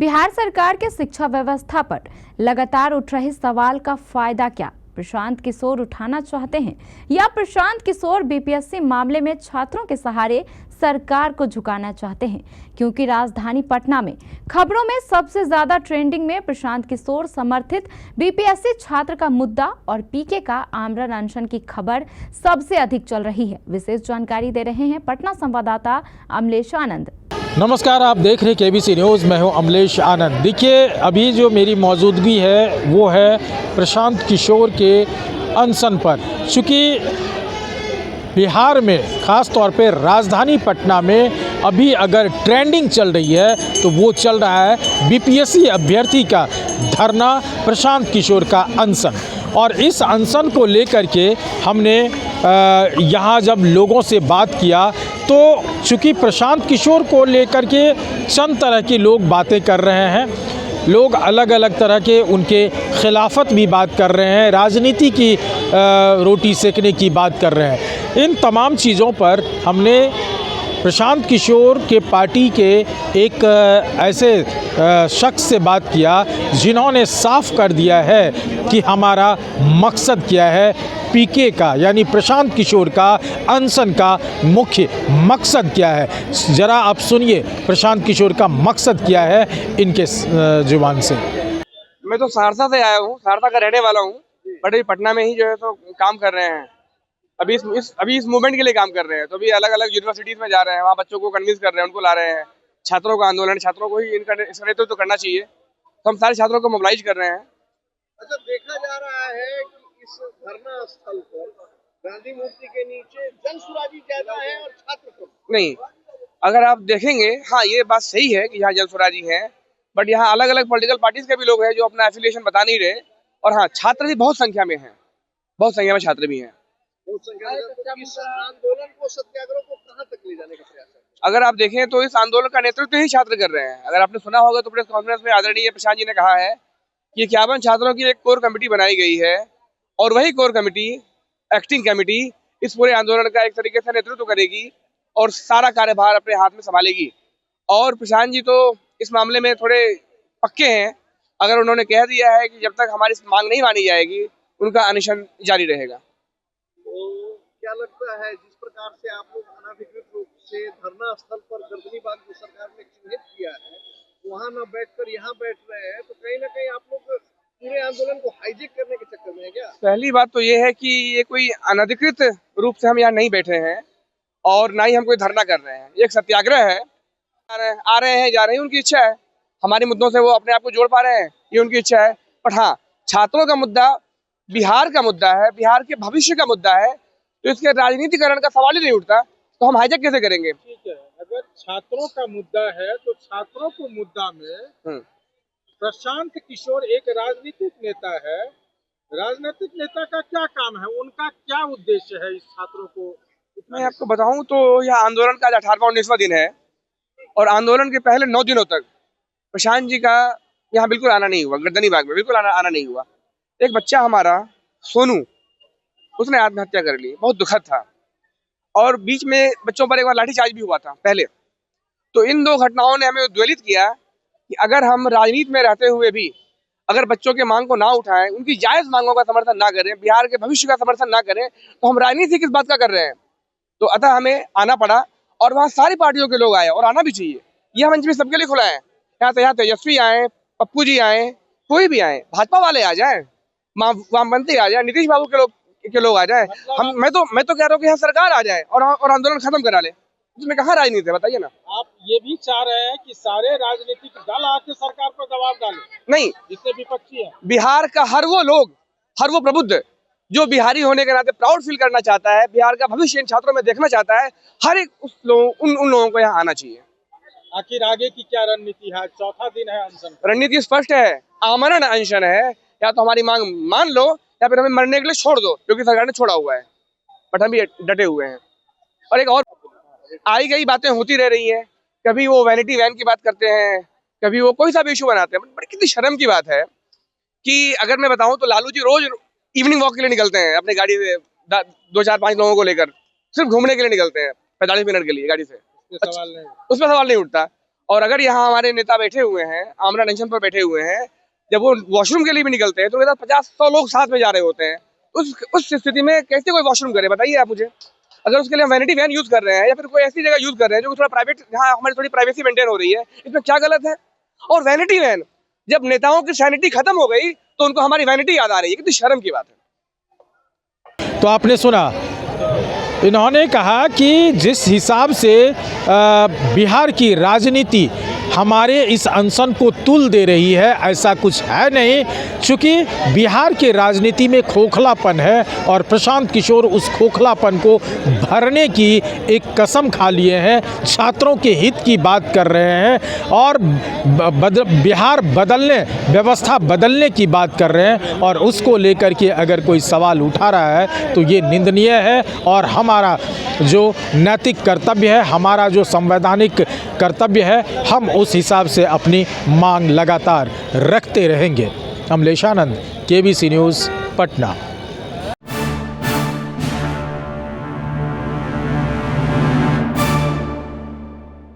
बिहार सरकार के शिक्षा व्यवस्था पर लगातार उठ रहे सवाल का फायदा क्या? प्रशांत किशोर उठाना चाहते हैं या प्रशांत किशोर बीपीएससी मामले में छात्रों के सहारे सरकार को झुकाना चाहते हैं? क्योंकि राजधानी पटना में खबरों में सबसे ज्यादा ट्रेंडिंग में प्रशांत किशोर समर्थित बीपीएससी छात्र का मुद्दा और पीके का आमरण अनशन की खबर सबसे अधिक चल रही है। विशेष जानकारी दे रहे हैं पटना संवाददाता अमलेश आनंद। नमस्कार, आप देख रहे हैं केबीसी न्यूज़। मैं हूं अमलेश आनंद। देखिए, अभी जो मेरी मौजूदगी है वो है प्रशांत किशोर के अनशन पर। चूँकि बिहार में ख़ास तौर पे राजधानी पटना में अभी अगर ट्रेंडिंग चल रही है तो वो चल रहा है बीपीएससी अभ्यर्थी का धरना, प्रशांत किशोर का अनशन। और इस अनशन को लेकर के हमने यहाँ जब लोगों से बात किया तो चूँकि प्रशांत किशोर को लेकर के चंद तरह के लोग बातें कर रहे हैं, लोग अलग अलग तरह के उनके खिलाफत भी बात कर रहे हैं, राजनीति की रोटी सेकने की बात कर रहे हैं। इन तमाम चीज़ों पर हमने प्रशांत किशोर के पार्टी के एक ऐसे शख्स से बात किया जिन्होंने साफ कर दिया है कि हमारा मकसद क्या है। पीके का यानी प्रशांत किशोर का अनशन का मुख्य मकसद क्या है, ज़रा आप सुनिए प्रशांत किशोर का मकसद क्या है इनके जुबान से। मैं तो सहरसा से आया हूँ, सहरसा का रहने वाला हूँ, बट अभी पटना में ही जो है तो काम कर रहे हैं। अभी इस मूवमेंट के लिए काम कर रहे हैं, तो अभी अलग अलग यूनिवर्सिटीज़ में जा रहे हैं, वहाँ बच्चों को कन्विंस कर रहे हैं, उनको ला रहे हैं। छात्रों का आंदोलन, छात्रों को ही इसका नेतृत्व तो करना चाहिए, तो हम सारे छात्रों को मोबिलाइज कर रहे हैं। अच्छा, देखा जा रहा है कि इस धरना स्थल पर गांधी मूर्ति के नीचे जनसुराजी ज्यादा है और छात्र कम। नहीं, अगर आप देखेंगे, हाँ ये बात सही है कि यहाँ जनसुराजी है, बट यहाँ अलग अलग पॉलिटिकल पार्टीज के भी लोग हैं जो अपना एफिलिएशन बता नहीं रहे। और हाँ, छात्र भी बहुत संख्या में हैं, बहुत संख्या में छात्र भी हैं। इस आंदोलन को, सत्याग्रह को कहाँ तक ले जाने का प्रयास है? अगर आप देखें तो इस आंदोलन का नेतृत्व ही छात्र कर रहे हैं। अगर आपने सुना होगा तो प्रेस कॉन्फ्रेंस में आदरणीय प्रशांत जी ने कहा है कि 51 छात्रों की एक कोर कमेटी बनाई गई है और वही कोर कमेटी, एक्टिंग कमेटी, इस पूरे आंदोलन का एक तरीके से नेतृत्व करेगी और सारा कार्यभार अपने हाथ में संभालेगी। और प्रशांत जी तो इस मामले में थोड़े पक्के हैं। अगर उन्होंने कह दिया है कि जब तक हमारी मांग नहीं मानी जाएगी उनका अनशन जारी रहेगा। तो क्या लगता है, जिस प्रकार से आप लोग अनाधिकृत रूप से धरना स्थल पर गर्दनीबाग जो सरकार ने चिन्हित किया है, वहाँ न बैठकर यहाँ बैठ रहे हैं, तो कहीं ना कहीं आप लोग पूरे आंदोलन को हाईजेक करने के चक्कर में है क्या? पहली बात तो ये है कि ये कोई अनधिकृत रूप से हम यहाँ नहीं बैठे हैं और ना ही हम कोई धरना कर रहे हैं। ये एक सत्याग्रह है। आ रहे हैं, जा रहे हैं, उनकी इच्छा है। हमारे मुद्दों से वो अपने आप को जोड़ पा रहे हैं, ये उनकी इच्छा है। पर हाँ, छात्रों का मुद्दा बिहार का मुद्दा है, बिहार के भविष्य का मुद्दा है, तो इसके राजनीतिकरण का सवाल ही नहीं उठता। तो हम हाईजेक कैसे करेंगे? ठीक है, अगर छात्रों का मुद्दा है तो छात्रों को मुद्दा में प्रशांत किशोर एक राजनीतिक नेता है। राजनीतिक नेता का क्या काम है, उनका क्या उद्देश्य है इस छात्रों को? मैं आपको बताऊं तो यह आंदोलन का 18वां-19वां दिन है और आंदोलन के पहले 9 दिनों तक प्रशांत जी का यहाँ बिल्कुल आना नहीं हुआ। गर्दनीबाग में बिल्कुल आना नहीं हुआ। एक बच्चा हमारा सोनू, उसने आत्महत्या कर ली, बहुत दुखद था। और बीच में बच्चों पर एक बार लाठीचार्ज भी हुआ था पहले। तो इन 2 घटनाओं ने हमें उद्वेलित किया कि अगर हम राजनीति में रहते हुए भी अगर बच्चों के मांग को ना उठाएं, उनकी जायज मांगों का समर्थन ना करें, बिहार के भविष्य का समर्थन ना करें, तो हम राजनीति किस बात का कर रहे हैं? तो अतः हमें आना पड़ा और वहाँ सारी पार्टियों के लोग आए और आना भी चाहिए। यह मंच भी सबके लिए खुला है। यहाँ तेजस्वी आए, पप्पू जी आए, कोई भी आए, भाजपा वाले आ जाए, वामपंथी आ जाए, नीतीश बाबू के लोग आ जाए। मैं तो कह रहा हूँ कि यहाँ सरकार आ जाए और आंदोलन खत्म करा ले। इसमें कहाँ राजनीति है, बताइए ना। आप ये भी चाह रहे हैं कि सारे राजनीतिक दल आके सरकार पर दबाव डालें? नहीं, जिससे विपक्षी है बिहार का हर वो लोग, हर वो प्रबुद्ध जो बिहारी होने के नाते प्राउड फील करना चाहता है, बिहार का भविष्य इन छात्रों में देखना चाहता है, हर एक उन लोगों को यहाँ आना चाहिए। आखिर आगे की क्या रणनीति है? चौथा दिन है अनशन। रणनीति स्पष्ट है, आमरण अनशन है। या तो हमारी मांग मान लो या फिर हमें मरने के लिए छोड़ दो, क्योंकि सरकार ने छोड़ा हुआ है, बट हम भी डटे हुए हैं। और एक और आई गई बातें होती रह रही हैं। कभी वो वैनिटी वैन की बात करते हैं, कभी वो कोई सा भी इशू बनाते हैं। बड़ी कितनी शर्म की बात है कि अगर मैं बताऊं तो लालू जी रोज इवनिंग वॉक के लिए निकलते हैं अपनी गाड़ी से, 2-4-5 लोगों को लेकर सिर्फ घूमने के लिए निकलते हैं 45 मिनट के लिए गाड़ी से। सवाल नहीं, उसमें सवाल नहीं उठता। और अगर यहाँ हमारे नेता बैठे हुए हैं, आमना जंक्शन पर बैठे हुए हैं, जब वो वॉशरूम के लिए भी निकलते हैं तो उनके साथ 50-100 लोग साथ में जा रहे होते हैं। उस स्थिति में कैसे कोई वॉशरूम करे, बताइए आप मुझे। अगर उसके लिए हम वैनिटी वैन यूज कर रहे हैं या फिर कोई ऐसी जगह यूज कर रहे हैं जो थोड़ा प्राइवेट, जहाँ हमारी थोड़ी प्राइवेसी मेंटेन हो रही है, इसमें क्या गलत है। और वैनिटी वैन, जब नेताओं की सैनिटी खत्म हो गई तो उनको हमारी वैनिटी याद आ रही है। कितनी शर्म की बात है। तो आपने सुना, इन्होंने कहा कि जिस हिसाब से बिहार की राजनीति हमारे इस अनशन को तुल दे रही है, ऐसा कुछ है नहीं, क्योंकि बिहार के राजनीति में खोखलापन है और प्रशांत किशोर उस खोखलापन को भरने की एक कसम खा लिए हैं, छात्रों के हित की बात कर रहे हैं और बिहार बदलने, व्यवस्था बदलने की बात कर रहे हैं। और उसको लेकर के अगर कोई सवाल उठा रहा है तो ये निंदनीय है और हमारा जो नैतिक कर्तव्य है, हमारा जो संवैधानिक कर्तव्य है, हम उस हिसाब से अपनी मांग लगातार रखते रहेंगे। अमलेश आनंद, केबीसी न्यूज़, पटना।